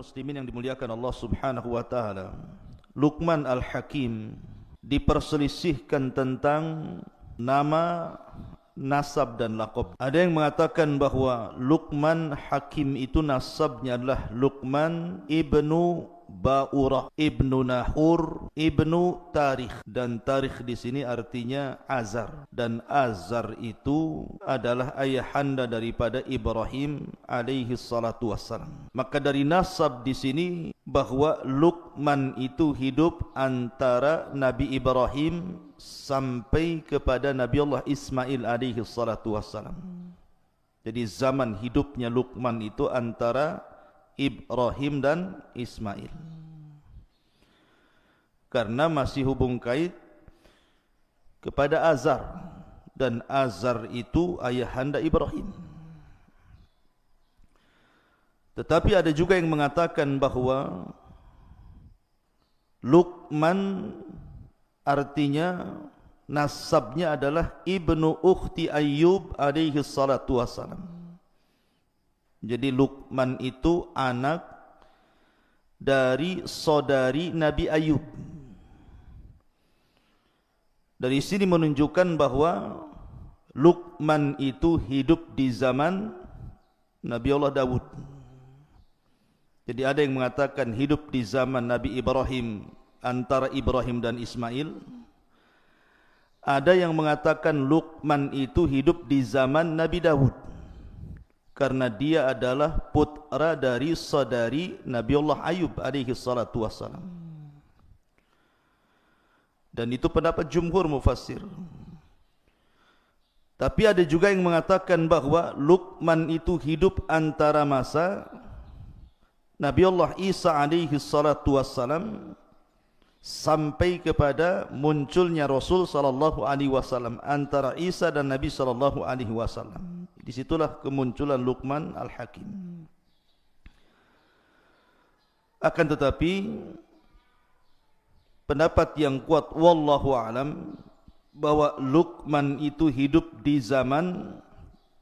muslimin yang dimuliakan Allah Subhanahu wa taala, Luqman Al-Hakim diperselisihkan tentang nama, nasab dan laqab. Ada yang mengatakan bahawa Luqman Hakim itu nasabnya adalah Luqman ibnu Ba'urah, ibnu Nahur, ibnu Tarikh, dan Tarikh di sini artinya Azar, dan Azar itu adalah ayahanda daripada Ibrahim alaihi salatu wassalam. Maka dari nasab di sini bahwa Luqman itu hidup antara Nabi Ibrahim sampai kepada Nabi Allah Ismail alaihi salatu wassalam. Jadi zaman hidupnya Luqman itu antara Ibrahim dan Ismail, karena masih hubung kait kepada Azar, dan Azar itu ayahanda Ibrahim. Tetapi ada juga yang mengatakan bahawa Luqman artinya nasabnya adalah ibnu ukhti Ayyub alaihi salatu wassalam. Jadi Luqman itu anak dari saudari Nabi Ayub. Dari sini menunjukkan bahawa Luqman itu hidup di zaman Nabi Allah Dawud. Jadi ada yang mengatakan hidup di zaman Nabi Ibrahim, antara Ibrahim dan Ismail. Ada yang mengatakan Luqman itu hidup di zaman Nabi Dawud, karena dia adalah putra dari saudari Nabi Allah Ayub alaihi salatu wassalam. Dan itu pendapat jumhur mufassir. Tapi ada juga yang mengatakan bahawa Luqman itu hidup antara masa Nabi Allah Isa alaihi salatu wassalam sampai kepada munculnya Rasul sallallahu alaihi wasallam, antara Isa dan Nabi sallallahu alaihi wasallam. Di situlah kemunculan Luqman Al-Hakim. Akan tetapi pendapat yang kuat wallahu alam bahwa Luqman itu hidup di zaman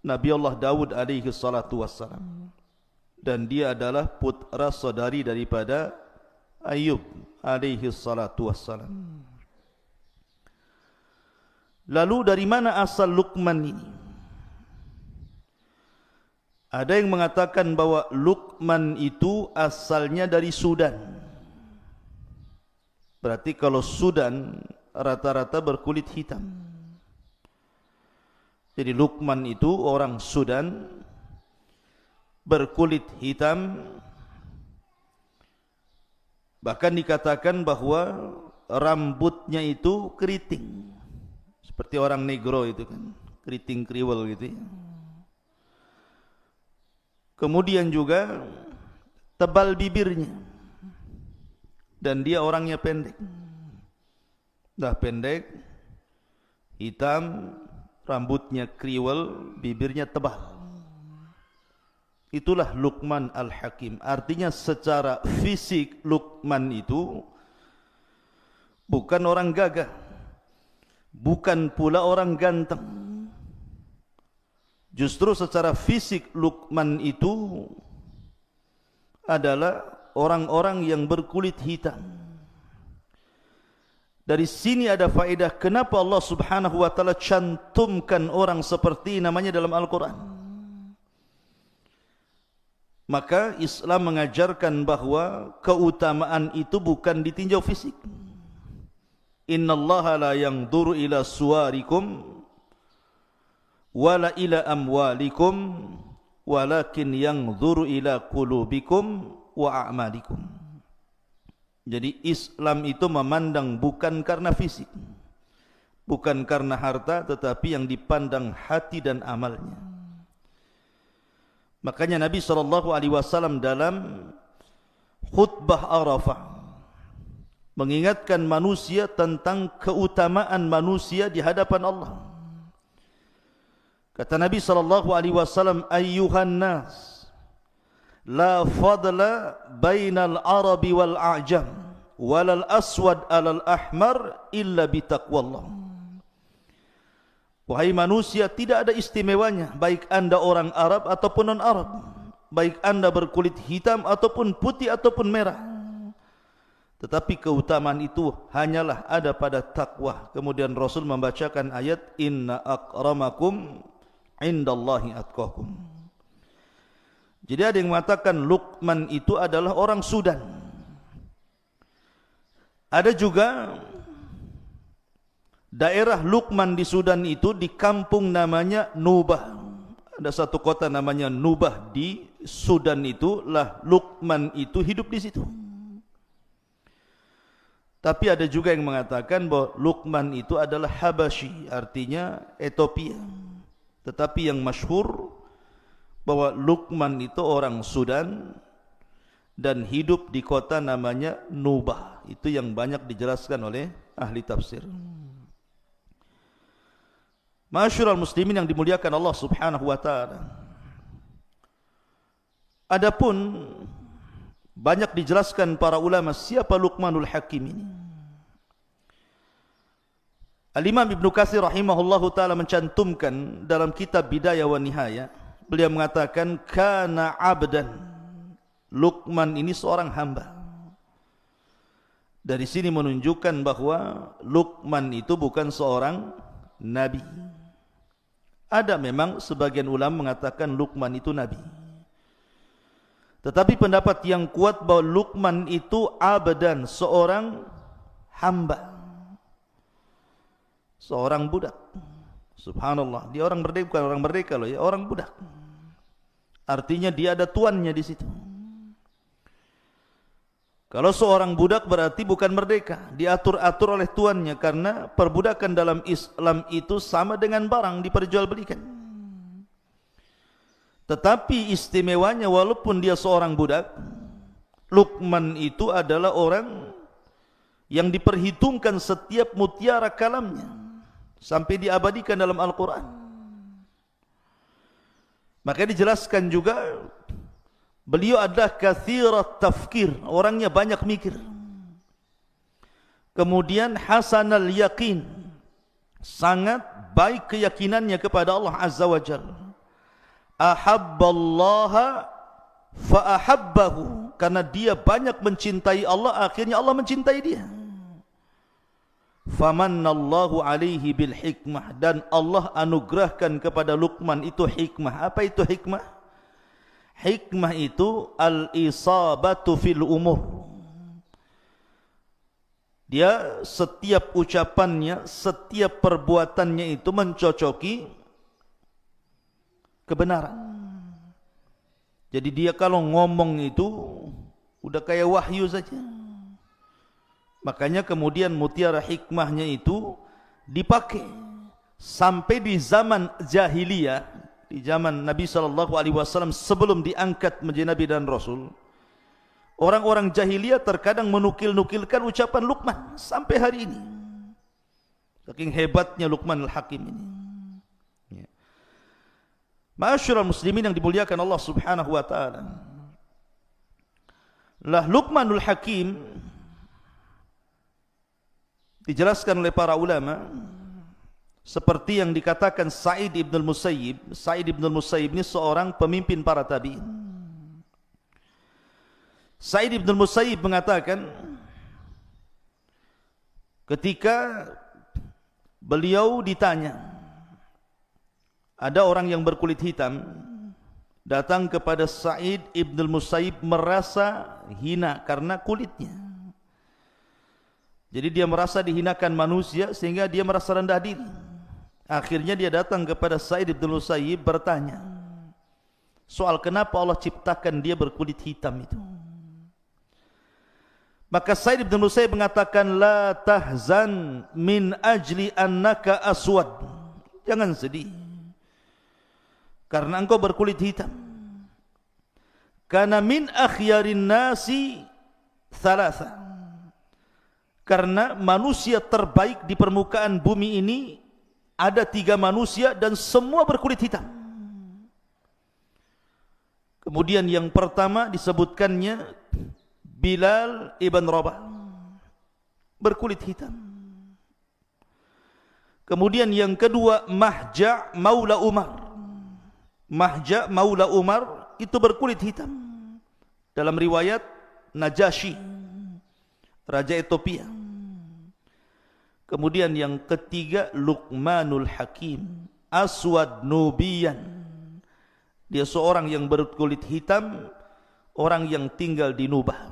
Nabi Allah Dawud alaihi salatu wassalam, dan dia adalah putra saudari daripada Ayub alaihi salatu wassalam. Lalu dari mana asal Luqman ini? Ada yang mengatakan bahawa Luqman itu asalnya dari Sudan. Berarti kalau Sudan rata-rata berkulit hitam. Jadi Luqman itu orang Sudan, berkulit hitam. Bahkan dikatakan bahawa rambutnya itu keriting, seperti orang negro itu kan, keriting kriwel gitu ya. Kemudian juga tebal bibirnya, dan dia orangnya pendek. Dah pendek, hitam, rambutnya kriwel, bibirnya tebal. Itulah Luqman Al-Hakim. Artinya secara fisik Luqman itu bukan orang gagah, bukan pula orang ganteng. Justru secara fisik Luqman itu adalah orang-orang yang berkulit hitam. Dari sini ada faedah kenapa Allah Subhanahu wa taala cantumkan orang seperti namanya dalam Al-Quran. Maka Islam mengajarkan bahawa keutamaan itu bukan ditinjau fisik. Innallaha la yanzuru ila suwarikum wala ila amwalikum walakin yanzuru ila qulubikum wa a'malikum. Jadi Islam itu memandang bukan karena fisik, bukan karena harta, tetapi yang dipandang hati dan amalnya. Makanya Nabi SAW dalam khutbah Arafah mengingatkan manusia tentang keutamaan manusia di hadapan Allah. Kata Nabi SAW, ayyuhan nas, la fadla bainal arabi wal a'jam, walal aswad alal ahmar illa bitaqwallah. Wahai manusia, tidak ada istimewanya baik anda orang Arab ataupun non-Arab, baik anda berkulit hitam ataupun putih ataupun merah. Tetapi keutamaan itu hanyalah ada pada takwa. Kemudian Rasul membacakan ayat inna akramakum indallahi atqakum. Jadi ada yang mengatakan Luqman itu adalah orang Sudan. Ada juga daerah Luqman di Sudan itu di kampung namanya Nubah. Ada satu kota namanya Nubah di Sudan itu, lah Luqman itu hidup di situ. Tapi ada juga yang mengatakan bahwa Luqman itu adalah Habasyi, artinya Ethiopia. Tetapi yang masyhur bahwa Luqman itu orang Sudan dan hidup di kota namanya Nubah. Itu yang banyak dijelaskan oleh ahli tafsir. Ma'asyiral muslimin yang dimuliakan Allah Subhanahu wa taala. Adapun banyak dijelaskan para ulama siapa Luqmanul Hakim ini. Al-Imam Ibnu Katsir rahimahullahu taala mencantumkan dalam kitab Bidayah wa Nihayah, beliau mengatakan kana abdan. Luqman ini seorang hamba. Dari sini menunjukkan bahwa Luqman itu bukan seorang nabi. Ada memang sebagian ulama mengatakan Luqman itu nabi. Tetapi pendapat yang kuat bahwa Luqman itu abdan, seorang hamba, seorang budak. Subhanallah, dia orang merdeka, bukan orang merdeka loh ya, orang budak. Artinya dia ada tuannya di situ. Kalau seorang budak berarti bukan merdeka, diatur-atur oleh tuannya, karena perbudakan dalam Islam itu sama dengan barang diperjualbelikan. Tetapi istimewanya walaupun dia seorang budak, Luqman itu adalah orang yang diperhitungkan setiap mutiara kalamnya sampai diabadikan dalam Al-Quran. Maka dijelaskan juga beliau adalah kathirat tafkir, orangnya banyak mikir. Kemudian hasanal yakin, sangat baik keyakinannya kepada Allah Azza wa Jalla. Ahabballaha fa'ahabbahu, karena dia banyak mencintai Allah, akhirnya Allah mencintai dia. Famannallahu alaihi bil hikmah, dan Allah anugerahkan kepada Luqman itu hikmah. Apa itu hikmah? Hikmah itu al-isabatu fil umur. Dia setiap ucapannya, setiap perbuatannya itu mencocoki kebenaran. Jadi dia kalau ngomong itu udah kayak wahyu saja. Makanya kemudian mutiara hikmahnya itu dipakai sampai di zaman jahiliyah, di zaman Nabi SAW sebelum diangkat menjadi Nabi dan Rasul. Orang-orang jahiliyah terkadang menukil-nukilkan ucapan Luqman sampai hari ini. Saking hebatnya Luqman al-Hakim ini. Ma'asyiral muslimin yang dimuliakan Allah Subhanahu wa taala. Lah Luqmanul Hakim dijelaskan oleh para ulama seperti yang dikatakan Sa'id ibn al-Musayyib. Sa'id ibn al-Musayyib ini seorang pemimpin para tabi'in. Sa'id ibn al-Musayyib mengatakan ketika beliau ditanya, ada orang yang berkulit hitam datang kepada Sa'id ibn al-Musayyib merasa hina karena kulitnya. Jadi dia merasa dihinakan manusia sehingga dia merasa rendah diri. Akhirnya dia datang kepada Sa'id ibn al-Musayyib bertanya soal kenapa Allah ciptakan dia berkulit hitam itu. Maka Sa'id ibn al-Musayyib mengatakan la tahzan min ajli annaka aswad. Jangan sedih karena engkau berkulit hitam. Karena min akhyarin nasi thalatha, karena manusia terbaik di permukaan bumi ini ada 3 manusia dan semua berkulit hitam. Kemudian yang pertama disebutkannya Bilal ibn Rabah, berkulit hitam. Kemudian yang kedua Mahja' Maula Umar. Mahja' Maula Umar itu berkulit hitam. Dalam riwayat Najasyi, raja Ethiopia. Kemudian yang ketiga Luqmanul Hakim, aswad nubiyan. Dia seorang yang berkulit hitam, orang yang tinggal di Nubah.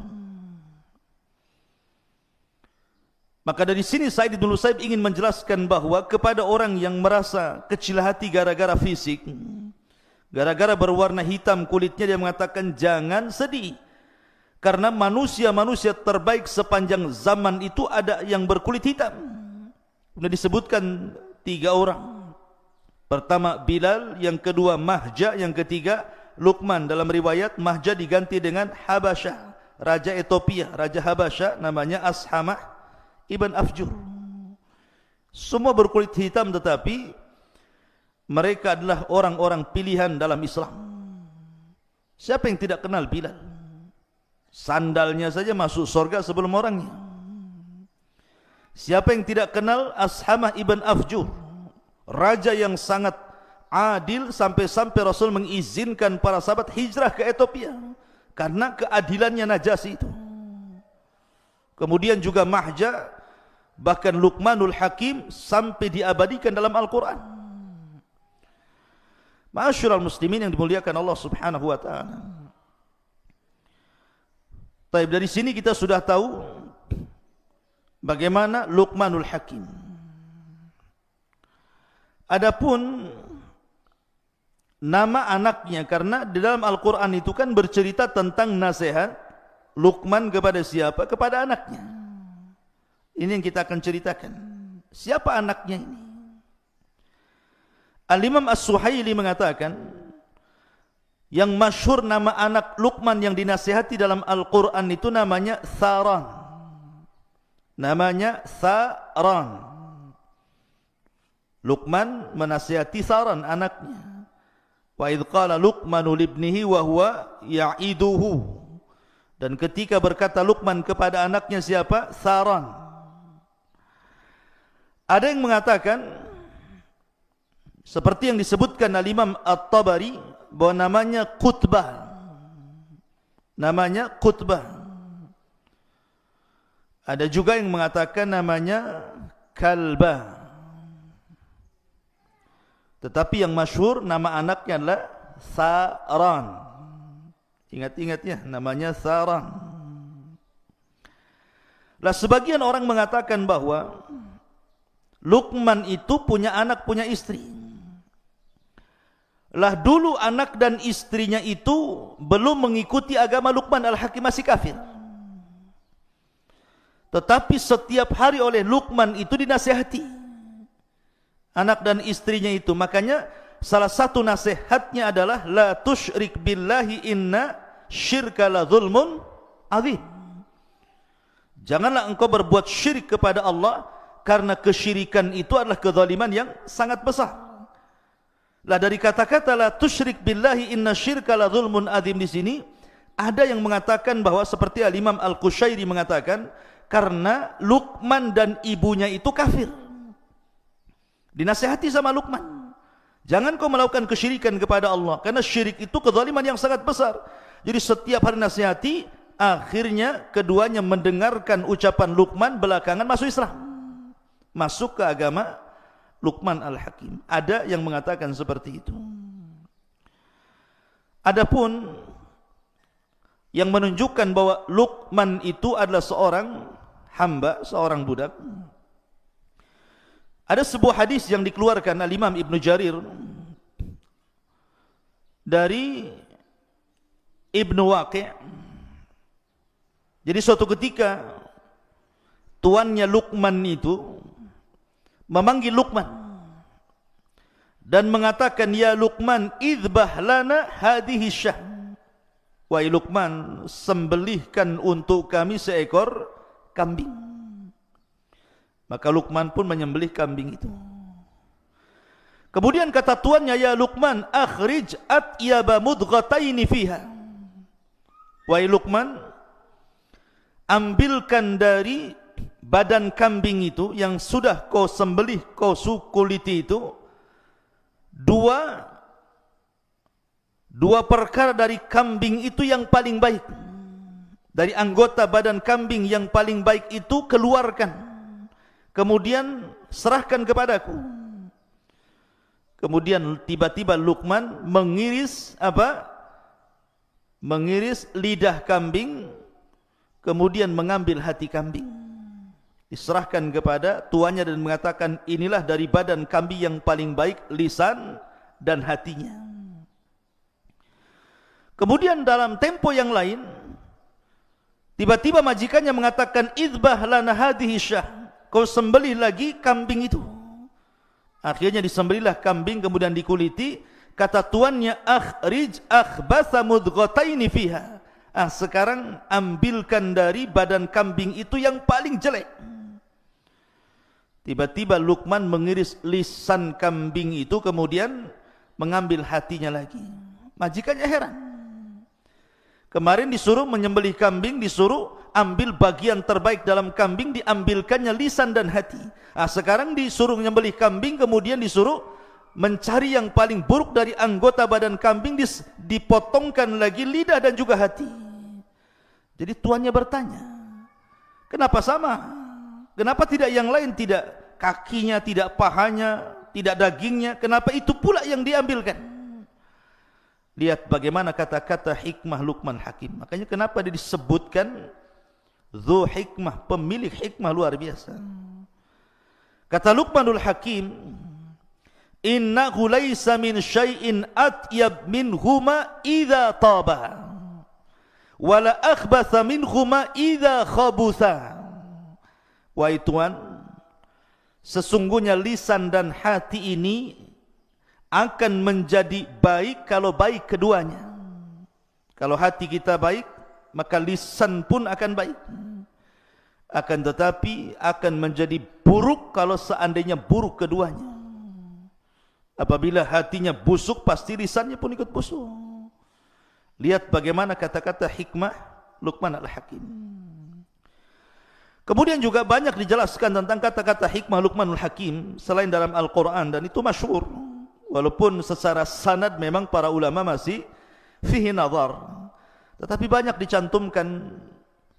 Maka dari sini Said bin Musayyib ingin menjelaskan bahwa kepada orang yang merasa kecil hati gara-gara fisik, gara-gara berwarna hitam kulitnya, dia mengatakan jangan sedih. Karena manusia-manusia terbaik sepanjang zaman itu ada yang berkulit hitam. Sudah disebutkan 3 orang. Pertama Bilal, yang kedua Mahja, yang ketiga Luqman. Dalam riwayat Mahja diganti dengan Habasyah, raja Ethiopia, raja Habasyah namanya Ashamah ibn Afjur. Semua berkulit hitam, tetapi mereka adalah orang-orang pilihan dalam Islam. Siapa yang tidak kenal Bilal? Sandalnya saja masuk surga sebelum orangnya. Siapa yang tidak kenal Ashamah ibn Afjur, raja yang sangat adil, sampai-sampai Rasul mengizinkan para sahabat hijrah ke Ethiopia karena keadilannya Najasyi itu. Kemudian juga Mahja, bahkan Luqmanul Hakim sampai diabadikan dalam Al-Quran. Ma'asyiral muslimin yang dimuliakan Allah Subhanahu wa taala. Baik, dari sini kita sudah tahu bagaimana Luqmanul Hakim. Adapun nama anaknya, karena di dalam Al-Quran itu kan bercerita tentang nasihat Luqman kepada siapa? Kepada anaknya. Ini yang kita akan ceritakan. Siapa anaknya ini? Al-Imam As-Suhaili mengatakan, yang masyhur nama anak Luqman yang dinasihati dalam Al-Quran itu namanya Tharan. Namanya Tharan. Luqman menasihati Tharan, anaknya. Wa idh qala Luqmanu libnihi wa huwa ya'iduhu. Dan ketika berkata Luqman kepada anaknya siapa? Tharan. Ada yang mengatakan seperti yang disebutkan Al-Imam At-Tabari bahwa namanya Qutbah. Namanya Qutbah. Ada juga yang mengatakan namanya Kalbah. Tetapi yang masyhur nama anaknya adalah Tharan. Ingat-ingat ya, namanya Tharan. Lah sebagian orang mengatakan bahwa Luqman itu punya anak, punya istri. Lah dulu anak dan istrinya itu belum mengikuti agama Luqman Al-Hakim, masih kafir. Tetapi setiap hari oleh Luqman itu dinasihati anak dan istrinya itu. Makanya salah satu nasihatnya adalah la tusyrik billahi inna syirka la zulmun azim. Janganlah engkau berbuat syirik kepada Allah, karena kesyirikan itu adalah kezaliman yang sangat besar. Lah dari kata-kata la tusyrik billahi inna syirka la zulmun azim di sini ada yang mengatakan bahwa seperti Al-Imam Al-Qushairi mengatakan, karena Luqman dan ibunya itu kafir. Dinasihati sama Luqman, jangan kau melakukan kesyirikan kepada Allah, karena syirik itu kezaliman yang sangat besar. Jadi setiap hari nasihati, akhirnya keduanya mendengarkan ucapan Luqman, belakangan masuk Islam, masuk ke agama Luqman Al-Hakim. Ada yang mengatakan seperti itu. Adapun yang menunjukkan bahwa Luqman itu adalah seorang hamba, seorang budak, ada sebuah hadis yang dikeluarkan Al-Imam Ibn Jarir dari Ibn Waqi'. Jadi suatu ketika tuannya Luqman itu memanggil Luqman dan mengatakan, ya Luqman, idbah lana hadhihi syah. Wahai Luqman, sembelihkan untuk kami seekor kambing. Maka Luqman pun menyembelih kambing itu. Kemudian kata tuannya, ya Luqman, akhrij atyaba mudghataini fiha. Wahai Luqman, ambilkan dari badan kambing itu yang sudah kau sembelih, kau kuliti itu, 2 Dua perkara dari kambing itu yang paling baik. Dari anggota badan kambing yang paling baik itu keluarkan. Kemudian serahkan kepadaku. Kemudian tiba-tiba Luqman mengiris apa? Mengiris lidah kambing, kemudian mengambil hati kambing. Diserahkan kepada tuannya dan mengatakan, inilah dari badan kambing yang paling baik, lisan dan hatinya. Kemudian dalam tempo yang lain, tiba-tiba majikannya mengatakan, idbah lana hadhihi syah, kau sembelih lagi kambing itu. Akhirnya disembelihlah kambing, kemudian dikuliti. Kata tuannya, akhrij akhbatha mudghataini fiha. Sekarang ambilkan dari badan kambing itu yang paling jelek. Tiba-tiba Luqman mengiris lisan kambing itu, kemudian mengambil hatinya lagi. Majikannya heran. Kemarin disuruh menyembelih kambing, disuruh ambil bagian terbaik dalam kambing, diambilkannya lisan dan hati. Sekarang disuruh menyembelih kambing, kemudian disuruh mencari yang paling buruk dari anggota badan kambing, dipotongkan lagi lidah dan juga hati. Jadi tuannya bertanya, kenapa sama? Kenapa tidak yang lain, tidak kakinya, tidak pahanya, tidak dagingnya? Kenapa itu pula yang diambilkan? Lihat bagaimana kata-kata hikmah Luqman Hakim. Makanya kenapa dia disebutkan Dzu hikmah, pemilik hikmah luar biasa. Kata Luqmanul Hakim, innahu laysa min syai'in atyab minhuma idza taba wala akhbatha minhuma idza khabutha. Wahai Tuhan, sesungguhnya lisan dan hati ini akan menjadi baik kalau baik keduanya. Kalau hati kita baik, maka lisan pun akan baik. Akan tetapi akan menjadi buruk kalau seandainya buruk keduanya. Apabila hatinya busuk, pasti lisannya pun ikut busuk. Lihat bagaimana kata-kata hikmah Luqman Al-Hakim. Kemudian juga banyak dijelaskan tentang kata-kata hikmah Luqmanul Hakim selain dalam Al-Quran, dan itu masyhur. Walaupun secara sanad memang para ulama masih fihi nazar, tetapi banyak dicantumkan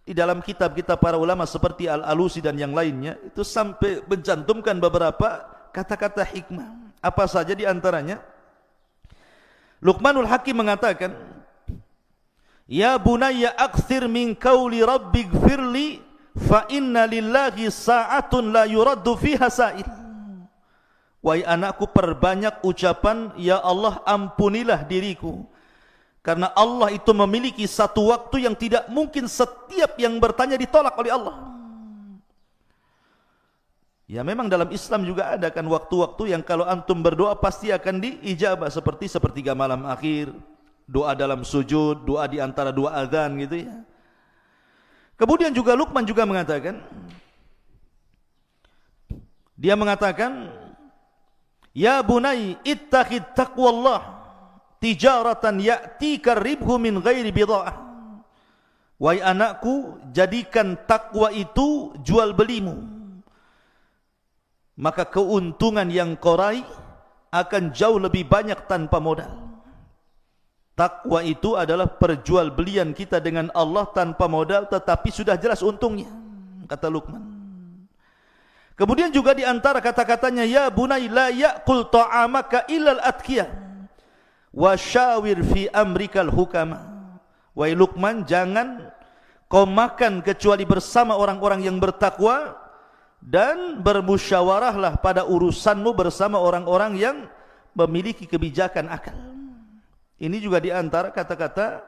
di dalam kitab-kitab para ulama seperti Al-Alusi dan yang lainnya. Itu sampai mencantumkan beberapa kata-kata hikmah. Apa saja di antaranya? Luqmanul Hakim mengatakan, ya bunayya akthir min qawli rabbighfirli fa inna lillahi sa'atun la yuraddu fiha sa'il. Wahai anakku, perbanyak ucapan, ya Allah ampunilah diriku, karena Allah itu memiliki satu waktu yang tidak mungkin setiap yang bertanya ditolak oleh Allah. Ya memang dalam Islam juga ada kan waktu-waktu yang kalau antum berdoa pasti akan diijabah, seperti sepertiga malam akhir, doa dalam sujud, doa di antara dua azan gitu ya. Kemudian juga Luqman juga mengatakan, dia mengatakan, ya bunai ittaqid taqwallah tijaratan ya'tika ribhu min ghairi bida'ah. Wahai anakku, jadikan takwa itu jual belimu, maka keuntungan yang kau raih akan jauh lebih banyak tanpa modal. Takwa itu adalah perjualbelian kita dengan Allah tanpa modal, tetapi sudah jelas untungnya, kata Luqman. Kemudian juga di antara kata-katanya, ya bunai la ya'kul ta'amaka illal atqiyah wa syawir fi amrikal hukama. Wahai Luqman, jangan kau makan kecuali bersama orang-orang yang bertakwa, dan bermusyawarahlah pada urusanmu bersama orang-orang yang memiliki kebijakan akal. Ini juga di antara kata-kata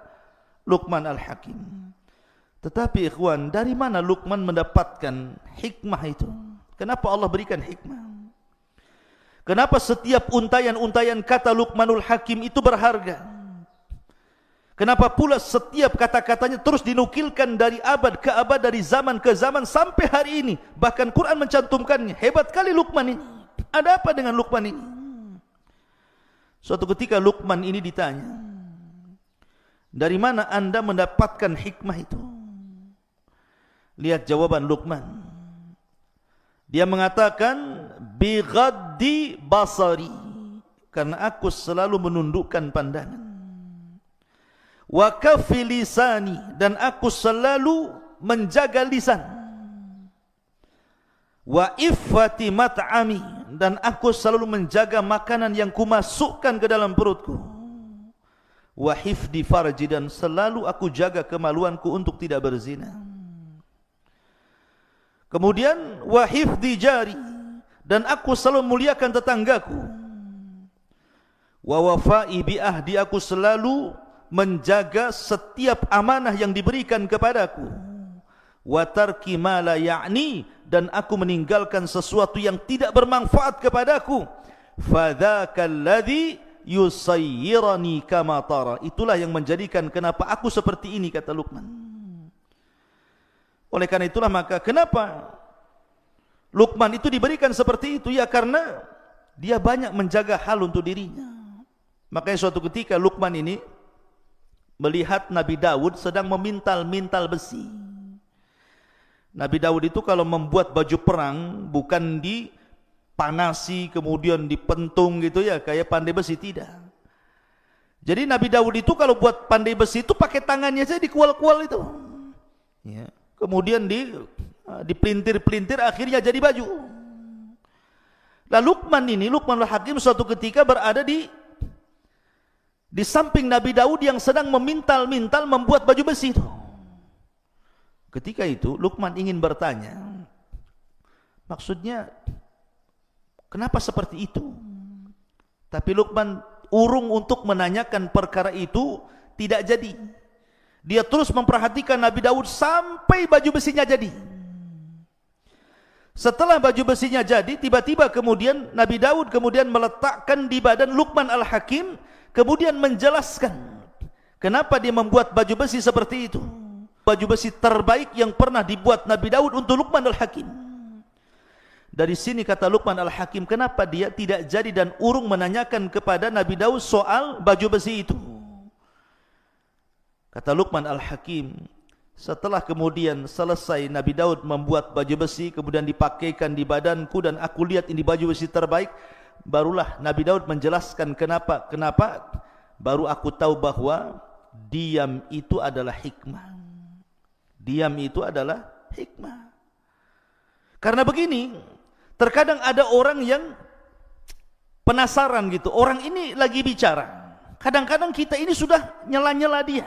Luqman Al-Hakim. Tetapi ikhwan, dari mana Luqman mendapatkan hikmah itu? Kenapa Allah berikan hikmah? Kenapa setiap untayan-untayan kata Luqmanul Hakim itu berharga? Kenapa pula setiap kata-katanya terus dinukilkan dari abad ke abad, dari zaman ke zaman sampai hari ini? Bahkan Quran mencantumkannya. Hebat kali Luqman ini. Ada apa dengan Luqman ini? Suatu ketika Luqman ini ditanya, dari mana anda mendapatkan hikmah itu? Lihat jawaban Luqman. Dia mengatakan, bi ghaddi basari, karena aku selalu menundukkan pandangan. wa kafi lisani, dan aku selalu menjaga lisan, wa iffati mat'ami, dan aku selalu menjaga makanan yang kumasukkan ke dalam perutku, wa hifdi farji, dan selalu aku jaga kemaluanku untuk tidak berzina. Kemudian wa hifdi jari, dan aku selalu muliakan tetanggaku, wa wafai bi ahdi, aku selalu menjaga setiap amanah yang diberikan kepadaku, wa tarki ma la ya'ni, dan aku meninggalkan sesuatu yang tidak bermanfaat kepadaku. Fadzakal ladzi yusayyirani kama tara, itulah yang menjadikan kenapa aku seperti ini, kata Luqman. Oleh karena itulah maka kenapa Luqman itu diberikan seperti itu, ya karena dia banyak menjaga hal untuk dirinya. Makanya suatu ketika Luqman ini melihat Nabi Daud sedang memintal-mintal besi. Nabi Daud itu kalau membuat baju perang bukan dipanasi kemudian dipentung gitu ya kayak pandai besi, tidak. Jadi Nabi Daud itu kalau buat pandai besi itu pakai tangannya saja, dikual-kual itu ya. Kemudian dipelintir-pelintir, akhirnya jadi baju. Nah Luqmanul Hakim suatu ketika berada di samping Nabi Daud yang sedang memintal-mintal membuat baju besi itu. Ketika itu Luqman ingin bertanya, maksudnya kenapa seperti itu? Tapi Luqman urung untuk menanyakan perkara itu, tidak jadi. Dia terus memperhatikan Nabi Daud sampai baju besinya jadi. Setelah baju besinya jadi, tiba-tiba kemudian Nabi Daud kemudian meletakkan di badan Luqman Al-Hakim, kemudian menjelaskan kenapa dia membuat baju besi seperti itu. Baju besi terbaik yang pernah dibuat Nabi Daud untuk Luqman Al-Hakim. Dari sini kata Luqman Al-Hakim, kenapa dia tidak jadi dan urung menanyakan kepada Nabi Daud soal baju besi itu. Kata Luqman Al-Hakim, setelah kemudian selesai Nabi Daud membuat baju besi, kemudian dipakaikan di badanku dan aku lihat ini baju besi terbaik, barulah Nabi Daud menjelaskan kenapa. Baru aku tahu bahwa diam itu adalah hikmah. Diam itu adalah hikmah. Karena begini, terkadang ada orang yang penasaran gitu, orang ini lagi bicara, kadang-kadang kita ini sudah nyela-nyela dia.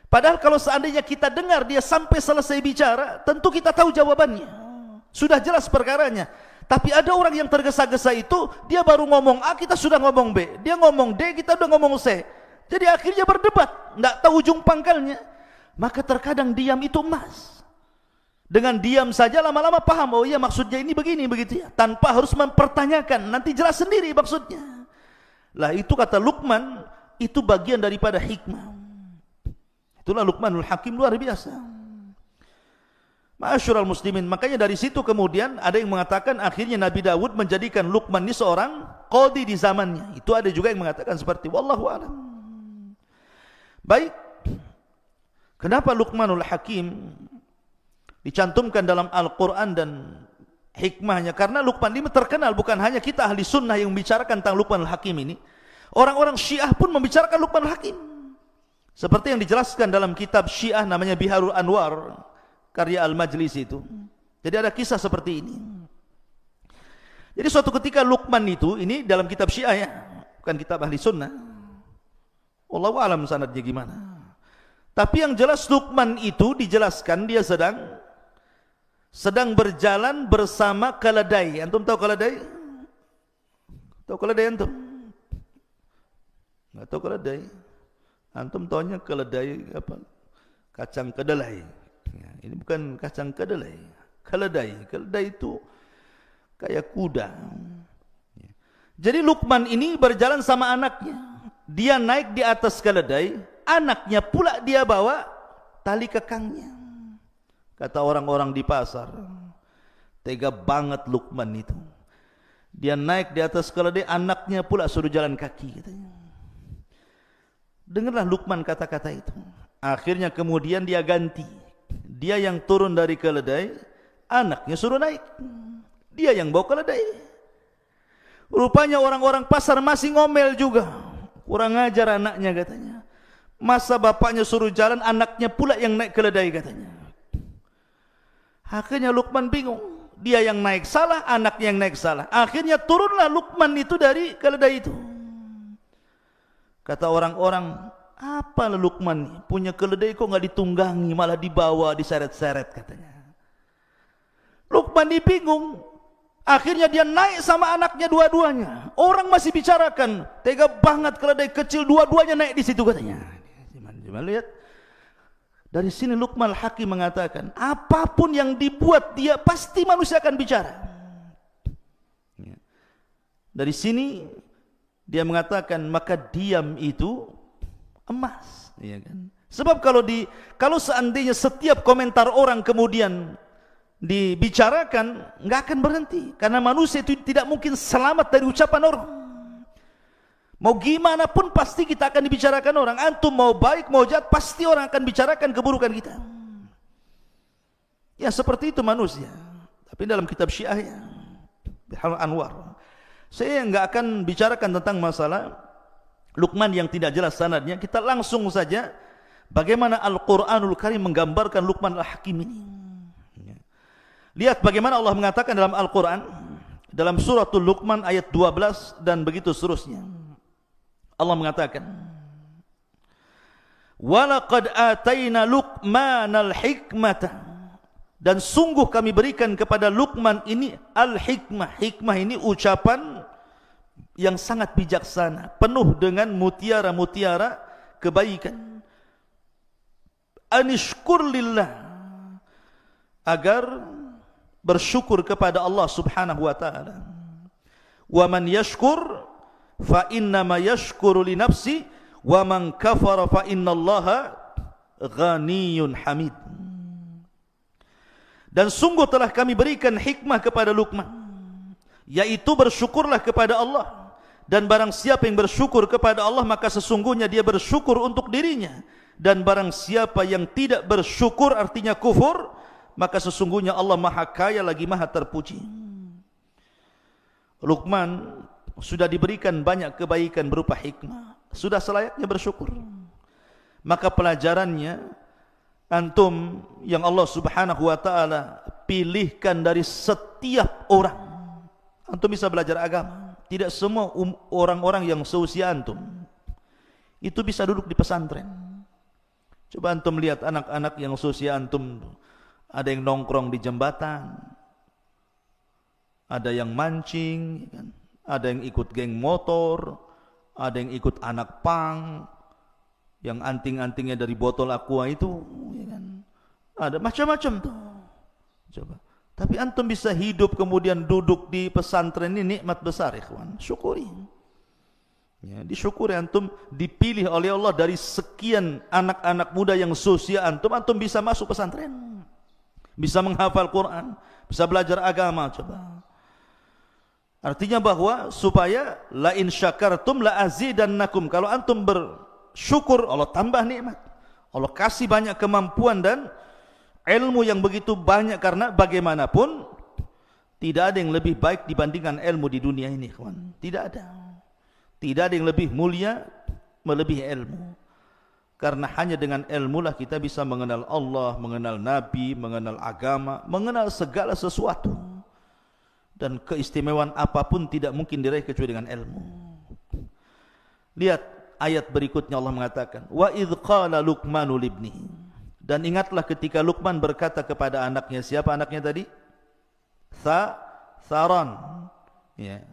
Padahal kalau seandainya kita dengar dia sampai selesai bicara, tentu kita tahu jawabannya, sudah jelas perkaranya. Tapi ada orang yang tergesa-gesa itu, dia baru ngomong A, kita sudah ngomong B, dia ngomong D, kita sudah ngomong C. Jadi akhirnya berdebat, tidak tahu ujung pangkalnya. Maka terkadang diam itu emas. Dengan diam saja lama-lama paham, oh iya maksudnya ini begini, begitu ya, tanpa harus mempertanyakan, nanti jelas sendiri maksudnya. Lah itu kata Luqman, itu bagian daripada hikmah. Itulah Luqmanul Hakim, luar biasa. Ma'asyiral muslimin, makanya dari situ kemudian ada yang mengatakan akhirnya Nabi Daud menjadikan Luqman ini seorang qadhi di zamannya. Itu ada juga yang mengatakan seperti wallahu a'lam. Baik. Kenapa Luqmanul Hakim dicantumkan dalam Al-Quran dan hikmahnya? Karena Luqman ini terkenal, bukan hanya kita ahli sunnah yang membicarakan tentang Luqmanul Hakim ini. Orang-orang Syiah pun membicarakan Luqmanul Hakim. Seperti yang dijelaskan dalam kitab Syiah namanya Biharul Anwar, karya Al-Majlisi itu. Jadi ada kisah seperti ini. Jadi suatu ketika Luqman itu, ini dalam kitab Syiah ya, bukan kitab ahli sunnah. Wallahu a'lam sanadnya gimana. Tapi yang jelas Luqman itu dijelaskan dia sedang berjalan bersama keledai. Antum tahu keledai? Tahu keledai antum? Enggak tahu keledai. Antum taunya keledai apa? Kacang kedelai. Ya, ini bukan kacang kedelai. Keledai. Keledai itu kayak kuda. Ya. Jadi Luqman ini berjalan sama anaknya. Dia naik di atas keledai, anaknya pula dia bawa tali kekangnya. Kata orang-orang di pasar, tega banget Luqman itu. Dia naik di atas keledai, anaknya pula suruh jalan kaki katanya. Dengarlah Luqman kata-kata itu. Akhirnya kemudian dia ganti. Dia yang turun dari keledai, anaknya suruh naik. Dia yang bawa keledai. Rupanya orang-orang pasar masih ngomel juga. Kurang ajar anaknya katanya. Masa bapaknya suruh jalan, anaknya pula yang naik keledai katanya. Akhirnya Luqman bingung. Dia yang naik salah, anaknya yang naik salah. Akhirnya turunlah Luqman itu dari keledai itu. Kata orang-orang, apa Luqman punya keledai kok nggak ditunggangi, malah dibawa, diseret-seret katanya. Luqman ini bingung. Akhirnya dia naik sama anaknya dua-duanya. Orang masih bicarakan, tega banget keledai kecil dua-duanya naik di situ katanya. Cuma lihat. Dari sini Luqman Al-Hakim mengatakan, apapun yang dibuat dia pasti manusia akan bicara. Dari sini dia mengatakan maka diam itu emas, ya kan? Sebab kalau seandainya setiap komentar orang kemudian dibicarakan, nggak akan berhenti, karena manusia itu tidak mungkin selamat dari ucapan orang. Mau gimana pun pasti kita akan dibicarakan orang. Antum mau baik mau jahat pasti orang akan bicarakan keburukan kita. Ya seperti itu manusia. Tapi dalam kitab Syiah ya, Bihar Anwar, saya nggak akan bicarakan tentang masalah Luqman yang tidak jelas sanadnya. Kita langsung saja bagaimana Al-Quranul Karim menggambarkan Luqman Al-Hakim ini. Lihat bagaimana Allah mengatakan dalam Al-Quran, dalam suratul Luqman ayat 12 dan begitu seterusnya. Allah mengatakan, walaqad atayna Luqmanal hikmata, dan sungguh kami berikan kepada Luqman ini al-hikmah. Hikmah ini ucapan yang sangat bijaksana, penuh dengan mutiara-mutiara kebaikan. Anishkur lillah, agar bersyukur kepada Allah Subhanahu wa taala. Wa man yashkur fa innama yashkuru li nafsi wa man kafara fa innallaha ghaniyun hamid. Dan sungguh telah kami berikan hikmah kepada Luqman, yaitu bersyukurlah kepada Allah, dan barang siapa yang bersyukur kepada Allah maka sesungguhnya dia bersyukur untuk dirinya, dan barang siapa yang tidak bersyukur artinya kufur, maka sesungguhnya Allah Maha Kaya lagi Maha Terpuji. Luqman sudah diberikan banyak kebaikan berupa hikmah, sudah selayaknya bersyukur. Maka pelajarannya, antum yang Allah Subhanahu wa taala pilihkan dari setiap orang, antum bisa belajar agama. Tidak semua orang-orang yang seusia antum itu bisa duduk di pesantren. Coba antum lihat anak-anak yang seusia antum, ada yang nongkrong di jembatan, ada yang mancing, ada yang ikut geng motor, ada yang ikut anak pang, yang anting-antingnya dari botol aqua itu, ya kan? Ada macam-macam tuh. Coba. Tapi antum bisa hidup kemudian duduk di pesantren ini nikmat besar, ikhwan. Syukuri. Ya, disyukuri antum dipilih oleh Allah dari sekian anak-anak muda yang seusia antum, antum bisa masuk pesantren, bisa menghafal Quran, bisa belajar agama. Coba. Artinya bahwa supaya la in syakartum la azidannakum, kalau antum bersyukur Allah tambah nikmat, Allah kasih banyak kemampuan dan ilmu yang begitu banyak, karena bagaimanapun tidak ada yang lebih baik dibandingkan ilmu di dunia ini, kawan. Tidak ada yang lebih mulia melebihi ilmu, karena hanya dengan ilmu lah kita bisa mengenal Allah, mengenal Nabi, mengenal agama, mengenal segala sesuatu. Dan keistimewaan apapun tidak mungkin diraih kecuali dengan ilmu. Lihat ayat berikutnya, Allah mengatakan, wa idh qala Luqmanu libnihi, dan ingatlah ketika Luqman berkata kepada anaknya. Siapa anaknya tadi? Tharan, ya.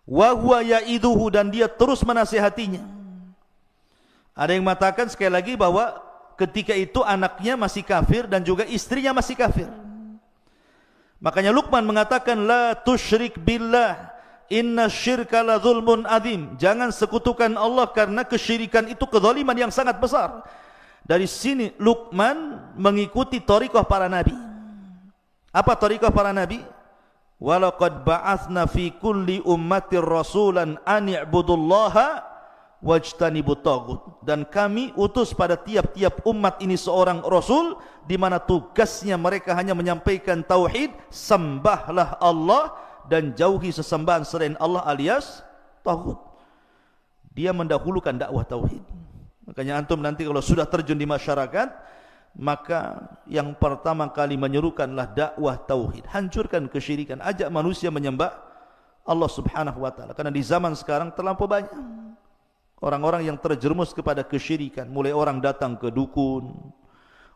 Wa huwa ya'iduhu, dan dia terus menasihatinya. Ada yang mengatakan sekali lagi bahwa ketika itu anaknya masih kafir dan juga istrinya masih kafir. Makanya Luqman mengatakan, la tusyrik billah, inna syirka la zulmun azim. Jangan sekutukan Allah, karena kesyirikan itu kezaliman yang sangat besar. Dari sini Luqman mengikuti thariqah para nabi. Apa thariqah para nabi? Walaqad ba'atsna fi kulli ummatir rasulan an i'budullaha wajtanibut taghut. Dan kami utus pada tiap-tiap umat ini seorang rasul, di mana tugasnya mereka hanya menyampaikan tauhid, sembahlah Allah dan jauhi sesembahan selain Allah alias taghut. Dia mendahulukan dakwah tauhid. Makanya antum nanti kalau sudah terjun di masyarakat, maka yang pertama kali menyerukanlah dakwah tauhid, hancurkan kesyirikan, ajak manusia menyembah Allah Subhanahu wa taala. Karena di zaman sekarang terlampau banyak orang-orang yang terjerumus kepada kesyirikan, mulai orang datang ke dukun,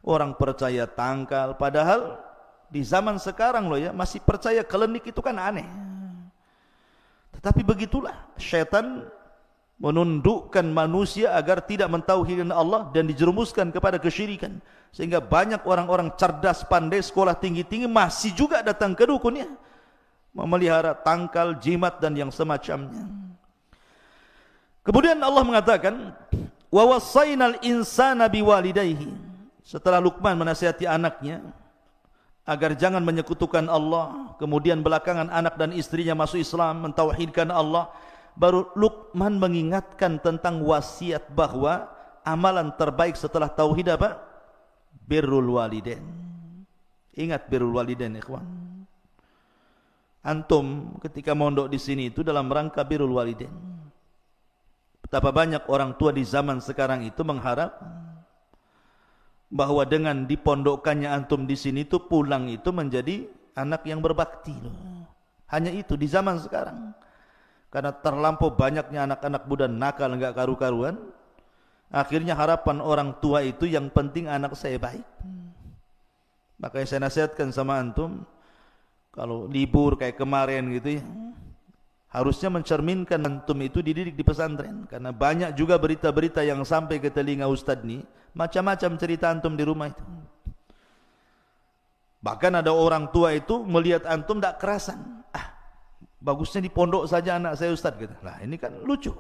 orang percaya tangkal, padahal di zaman sekarang loh ya, masih percaya klinik itu kan aneh. Tetapi begitulah syaitan menundukkan manusia agar tidak mentauhidkan Allah dan dijerumuskan kepada kesyirikan, sehingga banyak orang-orang cerdas, pandai, sekolah tinggi-tinggi masih juga datang ke dukun ya, memelihara tangkal, jimat dan yang semacamnya. Kemudian Allah mengatakan, wa wassaynal insana biwalidayhi. Setelah Luqman menasihati anaknya agar jangan menyekutukan Allah, kemudian belakangan anak dan istrinya masuk Islam, mentauhidkan Allah, baru Luqman mengingatkan tentang wasiat bahwa amalan terbaik setelah tauhid apa? Birrul walidain. Ingat birrul walidain, ikhwan. Antum ketika mondok di sini itu dalam rangka birrul walidain. Betapa banyak orang tua di zaman sekarang itu mengharap bahwa dengan dipondokkannya antum di sini itu pulang itu menjadi anak yang berbakti loh. Hanya itu di zaman sekarang. Karena terlampau banyaknya anak-anak muda nakal enggak karu-karuan, akhirnya harapan orang tua itu yang penting anak saya baik. Makanya saya nasihatkan sama antum, kalau libur kayak kemarin gitu ya, harusnya mencerminkan antum itu dididik di pesantren. Karena banyak juga berita-berita yang sampai ke telinga ustadz nih, macam-macam cerita antum di rumah itu. Bahkan ada orang tua itu melihat antum tak kerasan, bagusnya di pondok saja anak saya ustadz gitu. Nah ini kan lucu.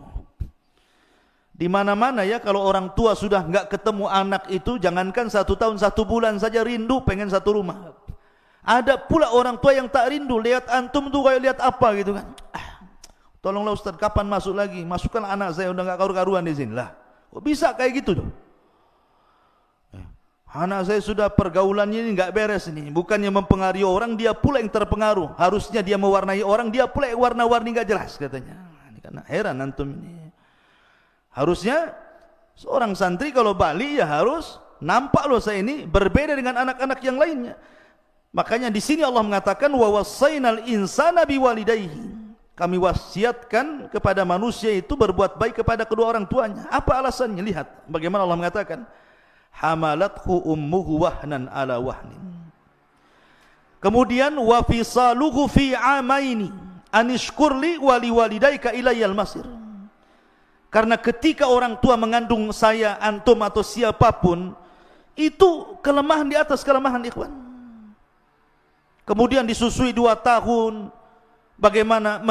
Di mana-mana ya kalau orang tua sudah enggak ketemu anak itu, jangankan 1 tahun 1 bulan saja rindu pengen satu rumah. Ada pula orang tua yang tak rindu lihat antum tuh kayak lihat apa gitu kan. Tolonglah ustadz, kapan masuk lagi? Masukkan anak saya, udah enggak karu-karuan di sini. Lah, kok bisa kayak gitu tuh? Anak saya sudah pergaulannya ini enggak beres ini. Bukannya mempengaruhi orang, dia pula yang terpengaruh. Harusnya dia mewarnai orang, dia pula yang warna-warni enggak jelas katanya. Ini karena heran antum ini. Harusnya seorang santri kalau balik ya harus nampak loh saya ini berbeda dengan anak-anak yang lainnya. Makanya di sini Allah mengatakan wa wassaynal insana biwalidayhi. Kami wasiatkan kepada manusia itu berbuat baik kepada kedua orang tuanya. Apa alasannya? Lihat bagaimana Allah mengatakan, hamalathu ummuhu wahnan ala wahnin. Kemudian wa fisaluhu fi amaini anishkurli wa liwalidayka ilayyal masir. Karena ketika orang tua mengandung saya, antum atau siapapun, itu kelemahan di atas kelemahan, ikhwan. Kemudian disusui 2 tahun. Bagaimana